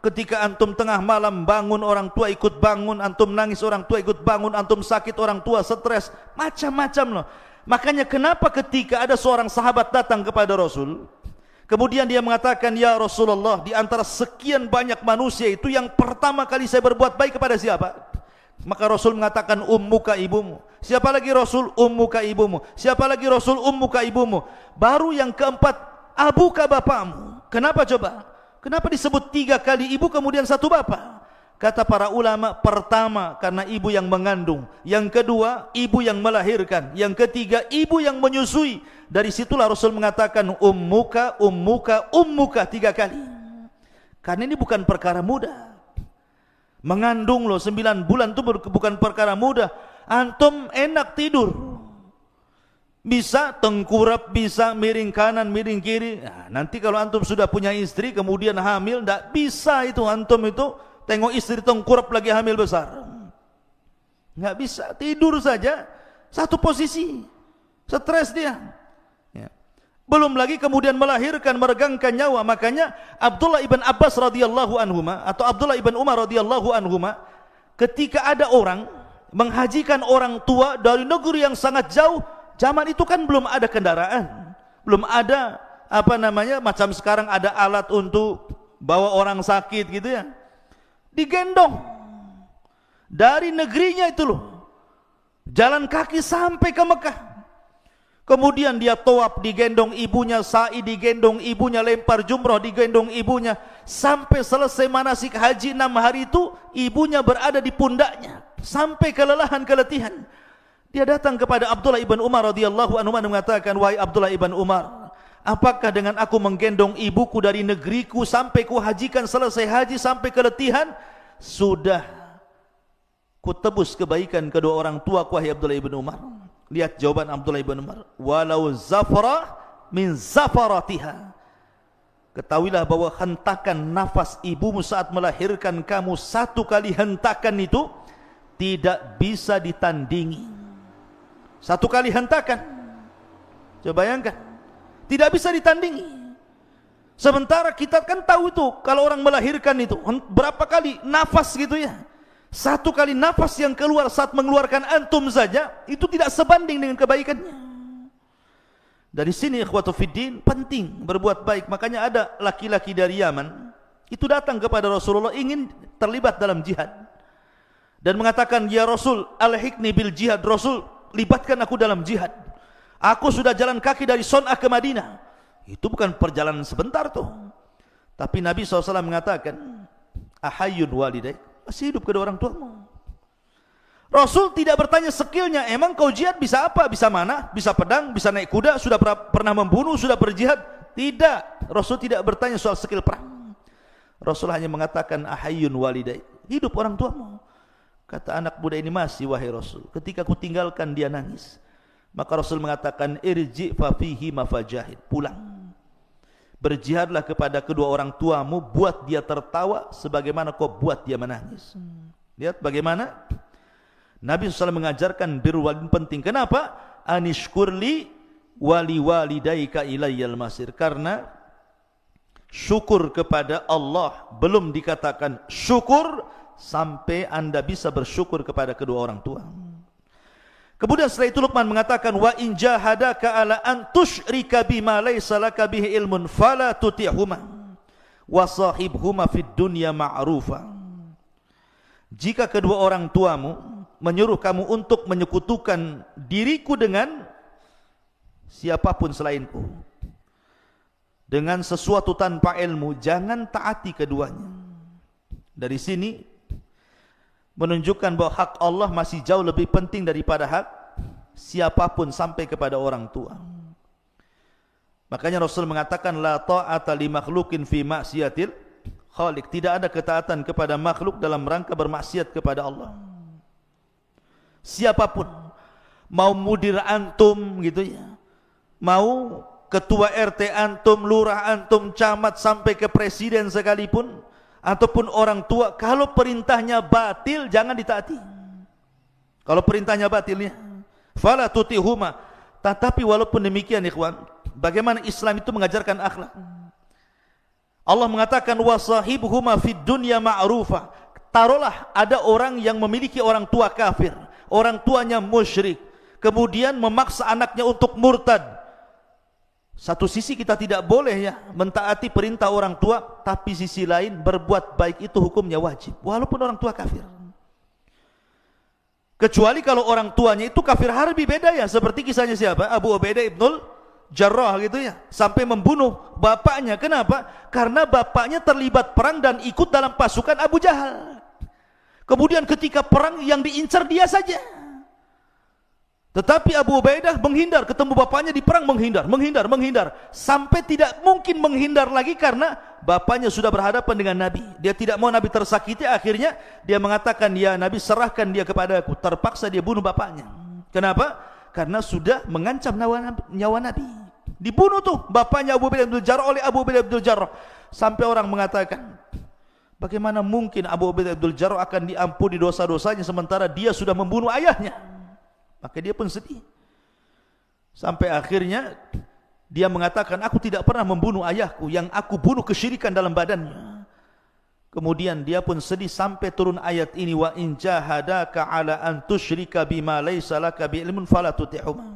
ketika antum tengah malam bangun, orang tua ikut bangun, antum nangis, orang tua ikut bangun, antum sakit, orang tua stres, macam-macam loh. Makanya kenapa ketika ada seorang sahabat datang kepada Rasul, kemudian dia mengatakan, ya Rasulullah, di antara sekian banyak manusia itu yang pertama kali saya berbuat baik kepada siapa? Maka Rasul mengatakan, ummuka, ibumu. Siapa lagi Rasul? Ummuka, ibumu. Siapa lagi Rasul? Ummuka, ibumu. Baru yang keempat, abuka, bapakmu. Kenapa coba? Kenapa disebut 3 kali ibu kemudian 1 bapak? Kata para ulama, pertama karena ibu yang mengandung, yang kedua ibu yang melahirkan, yang ketiga ibu yang menyusui. Dari situlah Rasul mengatakan ummuka, ummuka, ummuka 3 kali. Karena ini bukan perkara mudah. Mengandung loh 9 bulan itu bukan perkara mudah. Antum enak tidur, bisa tengkurap, bisa miring kanan, miring kiri. Nah, nanti kalau antum sudah punya istri kemudian hamil, tidak bisa itu antum itu tengok istri tengkurap lagi hamil besar. Nggak bisa, tidur saja satu posisi, stres dia. Ya. Belum lagi kemudian melahirkan, meregangkan nyawa. Makanya Abdullah ibn Abbas radhiyallahu anhuma atau Abdullah ibn Umar radhiyallahu anhuma, ketika ada orang menghajikan orang tua dari negeri yang sangat jauh. Zaman itu kan belum ada kendaraan, belum ada macam sekarang ada alat untuk bawa orang sakit gitu ya. Digendong dari negerinya itu loh, jalan kaki sampai ke Mekah. Kemudian dia tawaf digendong ibunya, sa'i digendong ibunya, lempar jumrah digendong ibunya, sampai selesai manasik haji 6 hari itu ibunya berada di pundaknya. sampai kelelahan, keletihan. Dia datang kepada Abdullah ibn Umar radhiyallahu anhu dan mengatakan, wahai Abdullah ibn Umar, apakah dengan aku menggendong ibuku dari negeriku sampai ku hajikan, selesai haji sampai keletihan, sudah ku tebus kebaikan kedua orang tua ku, wahai Abdullah ibn Umar? Lihat jawaban Abdullah ibn Umar, walau zafara min zafaratiha, ketahuilah bahwa hentakan nafas ibumu saat melahirkan kamu, satu kali hentakan itu tidak bisa ditandingi. Satu kali hentakan, coba bayangkan, tidak bisa ditandingi. Sementara kita kan tahu itu, kalau orang melahirkan itu berapa kali nafas gitu ya. Satu kali nafas yang keluar saat mengeluarkan antum saja, itu tidak sebanding dengan kebaikannya. Dari sini ikhwatu fiddin, penting berbuat baik. Makanya ada laki-laki dari Yaman itu datang kepada Rasulullah ingin terlibat dalam jihad dan mengatakan, ya Rasul, alhiqni bil jihad. Rasul, libatkan aku dalam jihad. Aku sudah jalan kaki dari Son'ah ke Madinah. Itu bukan perjalanan sebentar tuh. Tapi Nabi SAW mengatakan, ahayyun walidaik, masih hidup kedua orang tuamu. Rasul tidak bertanya skillnya, emang kau jihad bisa apa? Bisa mana? Bisa pedang? Bisa naik kuda? Sudah pernah membunuh? Sudah berjihad? Tidak. Rasul tidak bertanya soal skill perang. Rasul hanya mengatakan, ahayyun walidaik, hidup orang tuamu. Kata anak muda ini, masih wahai Rasul, ketika ku tinggalkan dia nangis. Maka Rasul mengatakan, irji fa fihi mafajahid, pulang, berjihadlah kepada kedua orang tuamu, buat dia tertawa sebagaimana kau buat dia menangis. Lihat bagaimana Nabi SAW mengajarkan birrul walidain penting. Kenapa? Anishkurli wali walidaika ilayyal masir, karena syukur kepada Allah belum dikatakan syukur sampai anda bisa bersyukur kepada kedua orang tua. Kemudian setelah itu Luqman mengatakan, wa in jahadaka ala an tusyrika bima laysa laka bihi ilmun fala tuti'huma wa sahibhuma fid dunya ma'rufa. Jika kedua orang tuamu menyuruh kamu untuk menyekutukan diriku dengan siapapun selainku, dengan sesuatu tanpa ilmu, jangan taati keduanya. Dari sini menunjukkan bahwa hak Allah masih jauh lebih penting daripada hak siapapun sampai kepada orang tua. Makanya Rasul mengatakan, la ta'ata li makhlukin fi maksiatil khaliq, tidak ada ketaatan kepada makhluk dalam rangka bermaksiat kepada Allah. Siapapun, mau mudir antum gitu ya, mau ketua RT antum, lurah antum, camat sampai ke presiden sekalipun, ataupun orang tua, kalau perintahnya batil jangan ditaati. Kalau perintahnya batilnya, fala tutihuma. Tetapi walaupun demikian ikhwan, bagaimana Islam itu mengajarkan akhlak. Allah mengatakan, wasahibhuma fid dunya ma'rufa. Taruhlah ada orang yang memiliki orang tua kafir, orang tuanya musyrik, kemudian memaksa anaknya untuk murtad. Satu sisi kita tidak boleh ya mentaati perintah orang tua, tapi sisi lain berbuat baik itu hukumnya wajib walaupun orang tua kafir. Kecuali kalau orang tuanya itu kafir harbi, beda ya, seperti kisahnya siapa? Abu Ubaidah ibnul Jarrah gitu ya, sampai membunuh bapaknya. Kenapa? Karena bapaknya terlibat perang dan ikut dalam pasukan Abu Jahal. Kemudian ketika perang yang diincar dia saja. Tetapi Abu Ubaidah menghindar, ketemu bapaknya di perang menghindar, sampai tidak mungkin menghindar lagi karena bapaknya sudah berhadapan dengan Nabi. Dia tidak mau Nabi tersakiti, akhirnya dia mengatakan, ya Nabi, serahkan dia kepadaku. Terpaksa dia bunuh bapaknya. Kenapa? Karena sudah mengancam nyawa Nabi. Dibunuh tuh bapaknya Abu Ubaidah bin Jarrah oleh Abu Ubaidah bin Jarrah. Sampai orang mengatakan, bagaimana mungkin Abu Ubaidah bin Jarrah akan diampuni dosa-dosanya sementara dia sudah membunuh ayahnya? Maka dia pun sedih. Sampai akhirnya dia mengatakan, aku tidak pernah membunuh ayahku, yang aku bunuh kesyirikan dalam badannya. Kemudian dia pun sedih sampai turun ayat ini, wa in jahadaka ala an tusyrika bima laysa laka bi ilmun fala tuti'huma.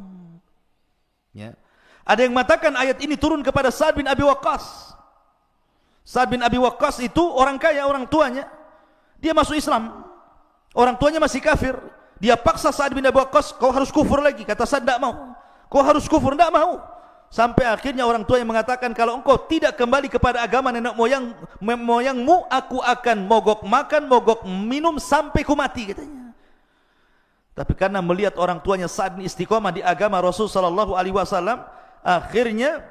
Ya. Ada yang mengatakan ayat ini turun kepada Sa'ad bin Abi Waqqas. Sa'ad bin Abi Waqqas itu orang kaya, orang tuanya dia masuk Islam, orang tuanya masih kafir. Dia paksa Sa'ad bin Abi Waqqas, kau harus kufur lagi. Kata Sa'ad, tidak mau. Kau harus kufur, tidak mau. Sampai akhirnya orang tua yang mengatakan, kalau engkau tidak kembali kepada agama nenek moyangmu, aku akan mogok makan, mogok minum sampai ku mati, katanya. Tapi karena melihat orang tuanya Sa'ad bin istiqomah di agama Rasul sallallahu alaihi wasallam, akhirnya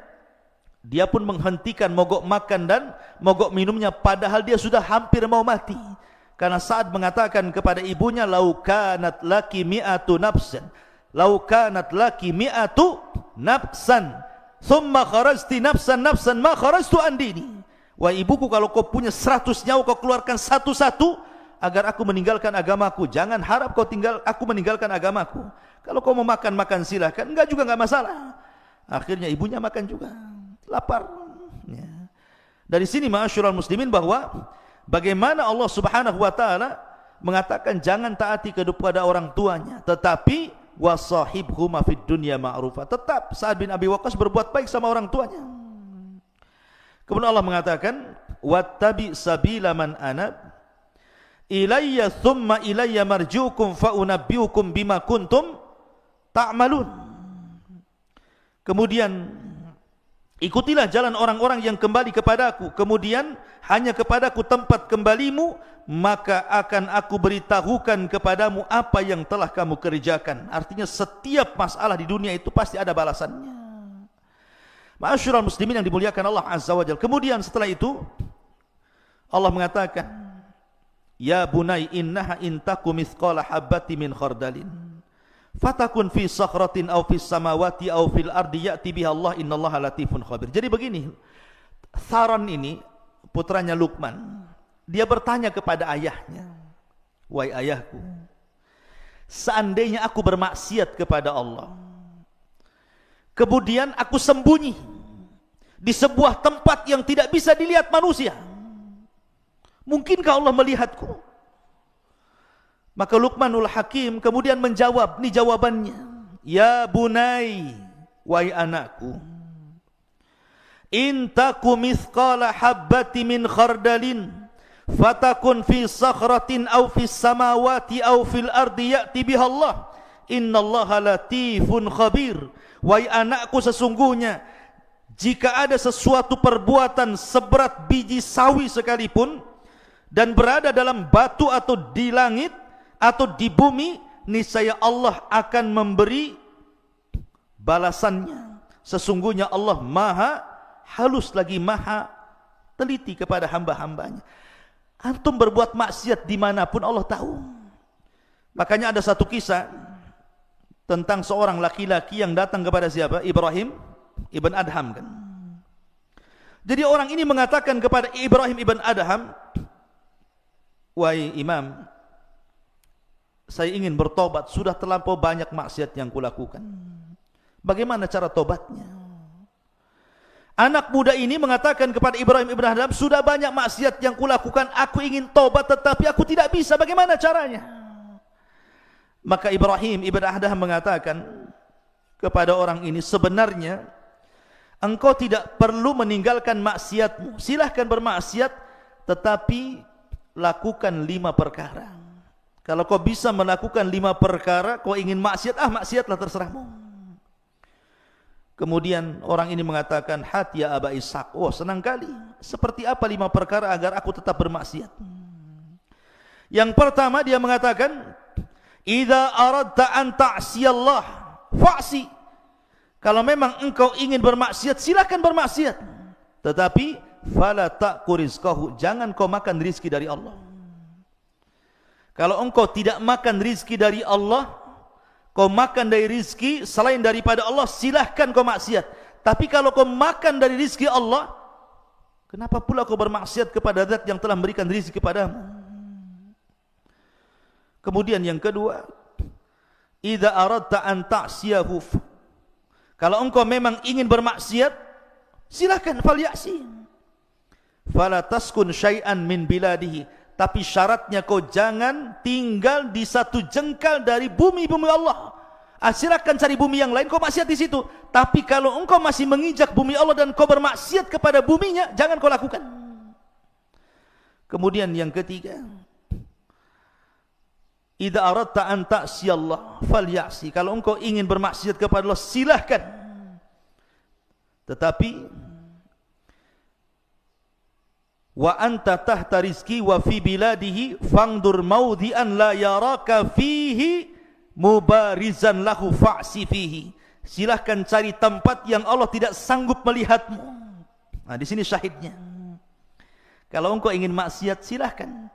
dia pun menghentikan mogok makan dan mogok minumnya padahal dia sudah hampir mau mati. Karena Sa'ad mengatakan kepada ibunya, "Lau kanat laki mi'atu nafsan, lau kanat laki mi'atu nafsan, thumma kharajti nafsan ma kharajtu an dini." Wah ibuku, kalau kau punya 100 nyawa, kau keluarkan satu-satu agar aku meninggalkan agamaku. Jangan harap aku meninggalkan agamaku. Kalau kau mau makan, makan silahkan. Enggak juga enggak masalah. Akhirnya ibunya makan juga. Lapar. Ya. Dari sini ma'asyiral muslimin bahwa bagaimana Allah Subhanahu wa taala mengatakan jangan taati kepada orang tuanya, tetapi wasahibhuma fid dunya ma'rufa. Tetap Sa'ad bin Abi Waqqas berbuat baik sama orang tuanya. Kemudian Allah mengatakan wattabi sabila man anab ilayya thumma ilayya marji'ukum fa unabbi'ukum bima kuntum ta'malun. Kemudian ikutilah jalan orang-orang yang kembali kepadaku, kemudian hanya kepadaku tempat kembalimu, maka akan aku beritahukan kepadamu apa yang telah kamu kerjakan. Artinya setiap masalah di dunia itu pasti ada balasannya. Ma'asyiral muslimin yang dimuliakan Allah Azza wa Jalla. Kemudian setelah itu Allah mengatakan, "Ya bunai innaha intaku mithqala habbati min khardalin fatakun fi sakhratin aw fis samawati aw fil ardi ya'ti biha Allah innallaha latifun khabir." Jadi begini, Tharan ini putranya Luqman, dia bertanya kepada ayahnya, "Wahai ayahku, seandainya aku bermaksiat kepada Allah, kemudian aku sembunyi di sebuah tempat yang tidak bisa dilihat manusia, mungkinkah Allah melihatku?" Maka Luqmanul Hakim kemudian menjawab, ini jawabannya, "Ya bunai, wahai anakku, in taku mithqala habbati min khardalin fatakun fi sakhratin aw fis samawati aw fil ardi ya'ti biha Allah innallaha latifun khabir." Wahai anakku, sesungguhnya jika ada sesuatu perbuatan seberat biji sawi sekalipun dan berada dalam batu atau di langit atau di bumi, niscaya Allah akan memberi balasannya. Sesungguhnya Allah maha halus lagi maha teliti kepada hamba-hambanya. Antum berbuat maksiat dimanapun Allah tahu. Makanya ada satu kisah tentang seorang laki-laki yang datang kepada siapa? Ibrahim ibn Adham kan. Jadi orang ini mengatakan kepada Ibrahim ibn Adham, "Wahai imam, saya ingin bertobat, sudah terlampau banyak maksiat yang kulakukan. Bagaimana cara tobatnya?" Anak muda ini mengatakan kepada Ibrahim ibn Adham, "Sudah banyak maksiat yang kulakukan, aku ingin tobat tetapi aku tidak bisa, bagaimana caranya?" Maka Ibrahim ibn Adham mengatakan kepada orang ini, "Sebenarnya engkau tidak perlu meninggalkan maksiatmu, silahkan bermaksiat, tetapi lakukan 5 perkara. Kalau kau bisa melakukan 5 perkara, kau ingin maksiat, maksiatlah, terserahmu." Kemudian orang ini mengatakan, "Hat ya Aba Ishaq." Oh, senang kali. Seperti apa 5 perkara agar aku tetap bermaksiat? Yang pertama dia mengatakan, "Idza aradta an ta'siyallah fa'si." Kalau memang engkau ingin bermaksiat, silakan bermaksiat, tetapi fala ta'ku rizqahu, jangan kau makan rizki dari Allah. Kalau engkau tidak makan rizki dari Allah, kau makan dari rizki selain daripada Allah, silahkan kau maksiat. Tapi kalau kau makan dari rizki Allah, kenapa pula kau bermaksiat kepada zat yang telah memberikan rizki kepadamu? Kemudian yang kedua, idza aradta an ta'siyahu, kalau engkau memang ingin bermaksiat, silahkan, falyasi. Fala taskun syai'an min biladihi, tapi syaratnya kau jangan tinggal di satu jengkal dari bumi-bumi Allah. Silakan cari bumi yang lain, kau maksiat di situ. Tapi kalau engkau masih menginjak bumi Allah dan kau bermaksiat kepada buminya, jangan kau lakukan. Kemudian yang ketiga, idza aradta an ta'siyallah falyasi, kalau engkau ingin bermaksiat kepada Allah, silahkan. Tetapi wa anta tahta rizki wa fi biladihi fangdur maudhi'an la yaraka fihi mubarizan lahu fa'si fihi. Silahkan cari tempat yang Allah tidak sanggup melihatmu. Nah, di sini syahidnya. Kalau engkau ingin maksiat, silahkan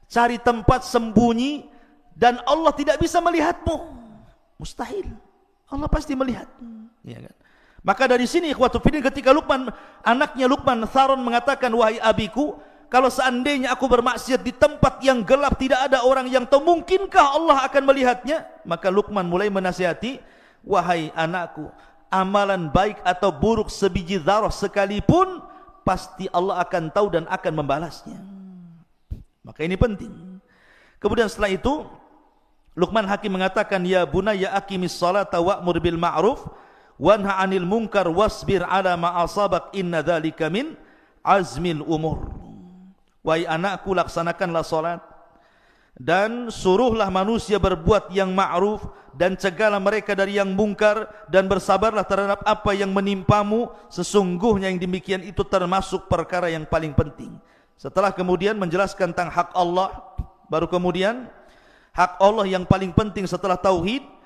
cari tempat sembunyi dan Allah tidak bisa melihatmu. Mustahil. Allah pasti melihat. Ya kan? Maka dari sini ikhwatu fiddin, ketika anaknya Luqman Tharon mengatakan, wahai abiku, kalau seandainya aku bermaksiat di tempat yang gelap, tidak ada orang yang tahu, mungkinkah Allah akan melihatnya? Maka Luqman mulai menasihati, wahai anakku, amalan baik atau buruk sebiji dzarah sekalipun, pasti Allah akan tahu dan akan membalasnya. Maka ini penting. Kemudian setelah itu, Luqman Hakim mengatakan, ya bunayya aqimis salata wa'mur bil ma'ruf wanha 'anil munkar wasbir 'ala ma asabak inna dzalika min azmil umur. Wahai anakku, laksanakanlah salat dan suruhlah manusia berbuat yang ma'ruf dan cegahlah mereka dari yang mungkar dan bersabarlah terhadap apa yang menimpamu, sesungguhnya yang demikian itu termasuk perkara yang paling penting. Setelah kemudian menjelaskan tentang hak Allah, baru kemudian hak Allah yang paling penting setelah tauhid.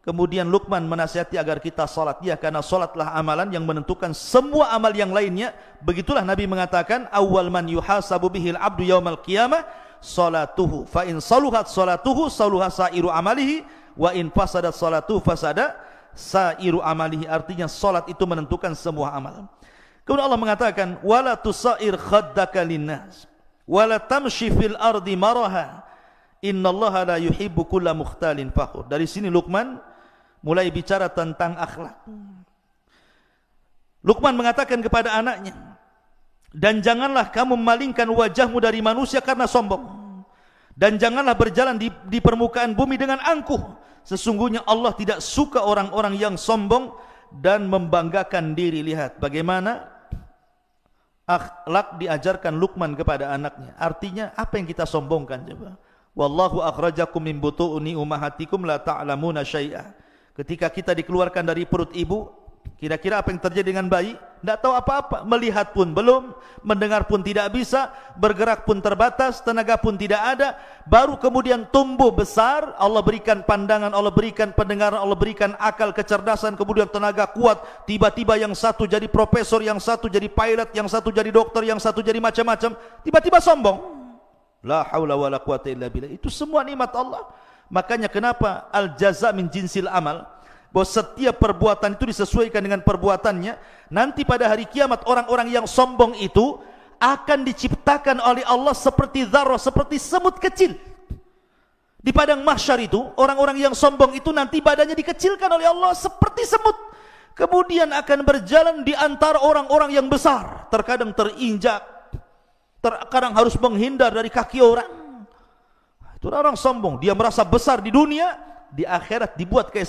Kemudian Luqman menasihati agar kita salat, ya, karena salatlah amalan yang menentukan semua amal yang lainnya. Begitulah Nabi mengatakan, awwal man yuhasabu bihil abdu yaumal qiyamah salatuhu, fa in saluhat salatuhu saluha sairu amalihi, wa in fasadat salatuhu fasada sairu amalihi. Artinya salat itu menentukan semua amal. Kemudian Allah mengatakan, wala tusair khaddaka linnas wala tamshi fil ardi maraha innallaha la yuhibbu kulla mukhtalin fakhur. Dari sini Luqman mulai bicara tentang akhlak. Luqman mengatakan kepada anaknya, dan janganlah kamu memalingkan wajahmu dari manusia karena sombong, dan janganlah berjalan di permukaan bumi dengan angkuh. Sesungguhnya Allah tidak suka orang-orang yang sombong dan membanggakan diri. Lihat bagaimana akhlak diajarkan Luqman kepada anaknya. Artinya apa yang kita sombongkan coba? Wallahu akhrajakum min butuni ummahatikum la ta'lamuna syai'a. Ketika kita dikeluarkan dari perut ibu, kira-kira apa yang terjadi dengan bayi? Tidak tahu apa-apa. Melihat pun belum, mendengar pun tidak bisa, bergerak pun terbatas, tenaga pun tidak ada. Baru kemudian tumbuh besar, Allah berikan pandangan, Allah berikan pendengaran, Allah berikan akal, kecerdasan, kemudian tenaga kuat. Tiba-tiba yang satu jadi profesor, yang satu jadi pilot, yang satu jadi dokter, yang satu jadi macam-macam. Tiba-tiba sombong. La haula wala quwata illa billah. Itu semua nikmat Allah. Makanya kenapa al-jaza min jinsil amal, bahwa setiap perbuatan itu disesuaikan dengan perbuatannya. Nanti pada hari kiamat orang-orang yang sombong itu akan diciptakan oleh Allah seperti dzarrah, seperti semut kecil. Di padang mahsyar itu orang-orang yang sombong itu nanti badannya dikecilkan oleh Allah seperti semut. Kemudian akan berjalan di antara orang-orang yang besar, terkadang terinjak, terkadang harus menghindar dari kaki orang. Itu orang sombong, dia merasa besar di dunia, di akhirat dibuat kayak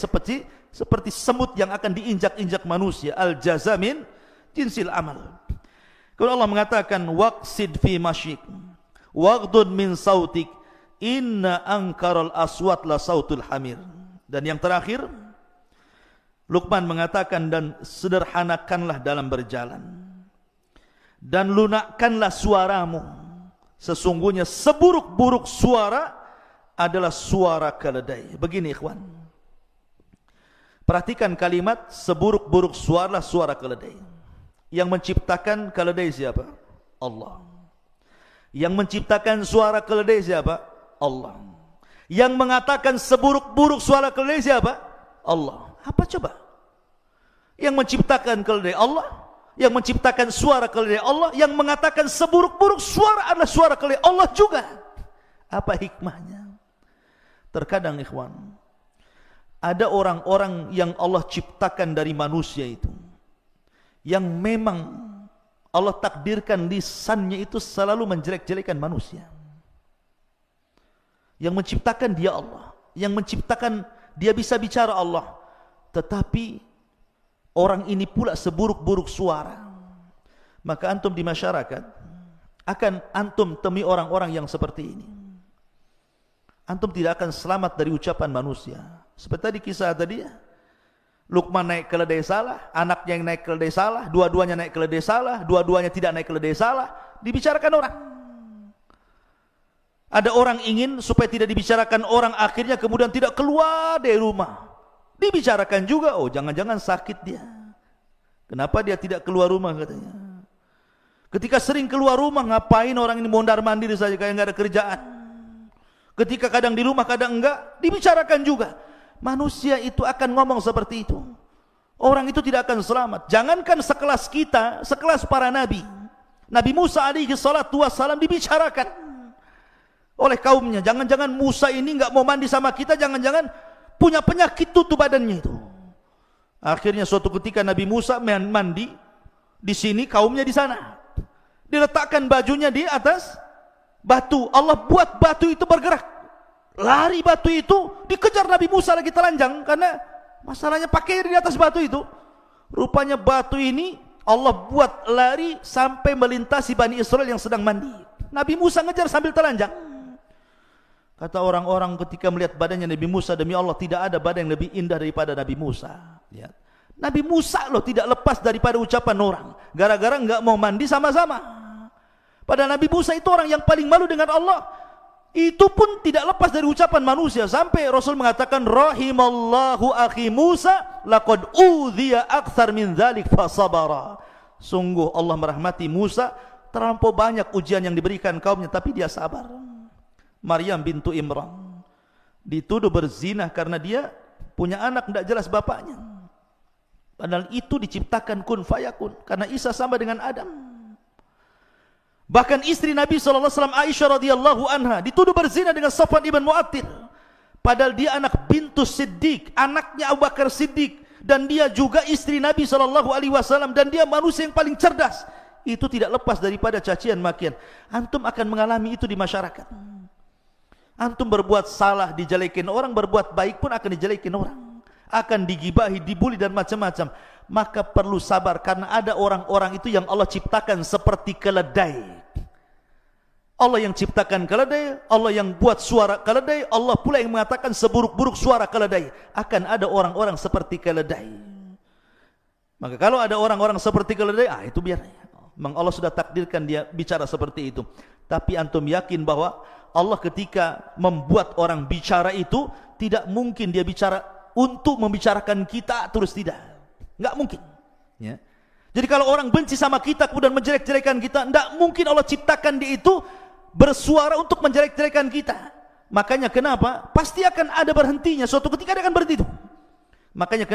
seperti semut yang akan diinjak-injak manusia. Al-jaza min jinsil amal. Kalau Allah mengatakan waqsid fi masyik waghdud min sautik inna ankaral aswat la sautul hamir. Dan yang terakhir Luqman mengatakan, dan sederhanakanlah dalam berjalan dan lunakkanlah suaramu, sesungguhnya seburuk-buruk suara adalah suara keledai. Begini ikhwan, perhatikan kalimat seburuk-buruk suara, suara keledai. Yang menciptakan keledai siapa? Allah. Yang menciptakan suara keledai siapa? Allah. Yang mengatakan seburuk-buruk suara keledai siapa? Allah. Apa coba? Yang menciptakan keledai Allah, yang menciptakan suara keledai Allah, yang mengatakan seburuk-buruk suara adalah suara keledai Allah juga. Apa hikmahnya? Terkadang ikhwan, ada orang-orang yang Allah ciptakan dari manusia itu, yang memang Allah takdirkan lisannya itu selalu menjelek-jelekan manusia. Yang menciptakan dia Allah, yang menciptakan dia bisa bicara Allah, tetapi orang ini pula seburuk-buruk suara. Maka antum di masyarakat akan antum temui orang-orang yang seperti ini. Antum tidak akan selamat dari ucapan manusia. Seperti tadi kisah tadi ya, Luqman naik keledai salah, anaknya yang naik keledai salah, dua-duanya naik keledai salah, dua-duanya tidak naik keledai salah, dibicarakan orang. Ada orang ingin supaya tidak dibicarakan orang, akhirnya kemudian tidak keluar dari rumah. Dibicarakan juga, oh jangan-jangan sakit dia. Kenapa dia tidak keluar rumah katanya. Ketika sering keluar rumah, ngapain orang ini mondar-mandir saja kayak nggak ada kerjaan. Ketika kadang di rumah, kadang enggak, dibicarakan juga. Manusia itu akan ngomong seperti itu. Orang itu tidak akan selamat. Jangankan sekelas kita, sekelas para nabi. Nabi Musa alaihi salatu wassalam dibicarakan oleh kaumnya. Jangan-jangan Musa ini enggak mau mandi sama kita, jangan-jangan punya penyakit tutup badannya itu. Akhirnya suatu ketika Nabi Musa mandi di sini, kaumnya di sana. Diletakkan bajunya di atas batu. Allah buat batu itu bergerak. Lari batu itu, dikejar Nabi Musa lagi telanjang karena masalahnya pakai di atas batu itu. Rupanya batu ini Allah buat lari sampai melintasi Bani Israel yang sedang mandi. Nabi Musa ngejar sambil telanjang. Kata orang-orang ketika melihat badannya Nabi Musa, demi Allah tidak ada badan yang lebih indah daripada Nabi Musa. Ya. Nabi Musa loh tidak lepas daripada ucapan orang. Gara-gara enggak mau mandi sama-sama. Padahal Nabi Musa itu orang yang paling malu dengan Allah. Itu pun tidak lepas dari ucapan manusia. Sampai Rasul mengatakan, rahimallahu akhi Musa, laqad udhiya akthar min dhalik fasabara. Sungguh Allah merahmati Musa, terlampau banyak ujian yang diberikan kaumnya, tapi dia sabar. Maryam bintu Imran dituduh berzina karena dia punya anak tidak jelas bapaknya. Padahal itu diciptakan kun fayakun, karena Isa sama dengan Adam. Bahkan istri Nabi SAW Aisyah radhiyallahu anha dituduh berzina dengan Safwan ibn Mu'attil. Padahal dia anak bintu Siddiq, anaknya Abu Bakar Siddiq, dan dia juga istri Nabi SAW, dan dia manusia yang paling cerdas. Itu tidak lepas daripada cacian makian. Antum akan mengalami itu di masyarakat. Antum berbuat salah dijelekin orang, berbuat baik pun akan dijelekin orang, akan digibahi, dibuli dan macam-macam. Maka perlu sabar, karena ada orang-orang itu yang Allah ciptakan seperti keledai. Allah yang ciptakan keledai, Allah yang buat suara keledai, Allah pula yang mengatakan seburuk-buruk suara keledai. Akan ada orang-orang seperti keledai. Maka kalau ada orang-orang seperti keledai, itu biar. Memang Allah sudah takdirkan dia bicara seperti itu. Tapi antum yakin bahwa Allah ketika membuat orang bicara itu, tidak mungkin dia bicara untuk membicarakan kita terus, tidak. Enggak mungkin. Ya. Jadi kalau orang benci sama kita kemudian menjelek-jelekan kita, enggak mungkin Allah ciptakan dia itu bersuara untuk menjelek-jelekan kita. Makanya kenapa? Pasti akan ada berhentinya. Suatu ketika dia akan berhenti itu. Makanya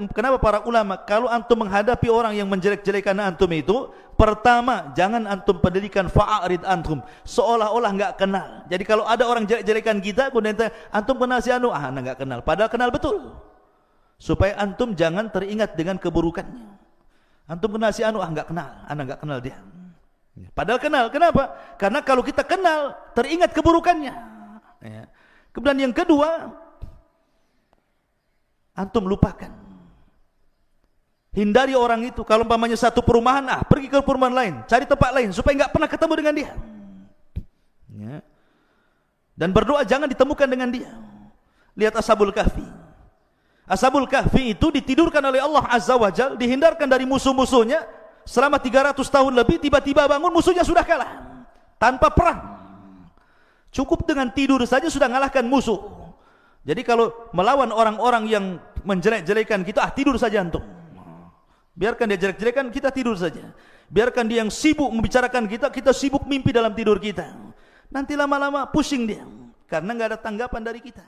kenapa para ulama, kalau antum menghadapi orang yang menjelek-jelekan antum itu, pertama jangan antum pedulikan, fa'arid antum, seolah-olah enggak kenal. Jadi kalau ada orang jelek-jelekan kita, kemudian antum kenal si anu, anda enggak kenal, padahal kenal betul. Supaya antum jangan teringat dengan keburukannya. Antum kenal si anu, enggak kenal, anda enggak kenal dia. Padahal kenal. Kenapa? Karena kalau kita kenal, teringat keburukannya. Ya. Kemudian yang kedua, antum lupakan. Hindari orang itu. Kalau umpamanya satu perumahan, pergi ke perumahan lain, cari tempat lain supaya enggak pernah ketemu dengan dia. Ya. Dan berdoa jangan ditemukan dengan dia. Lihat Ashabul Kahfi. Ashabul Kahfi itu ditidurkan oleh Allah Azza wa Jalla, dihindarkan dari musuh-musuhnya selama 300 tahun lebih. Tiba-tiba bangun, musuhnya sudah kalah tanpa perang. Cukup dengan tidur saja sudah mengalahkan musuh. Jadi kalau melawan orang-orang yang menjelek-jelekan kita, tidur saja antum. Biarkan dia jelek-jelekan, kita tidur saja. Biarkan dia yang sibuk membicarakan kita, kita sibuk mimpi dalam tidur kita. Nanti lama-lama pusing dia, karena enggak ada tanggapan dari kita.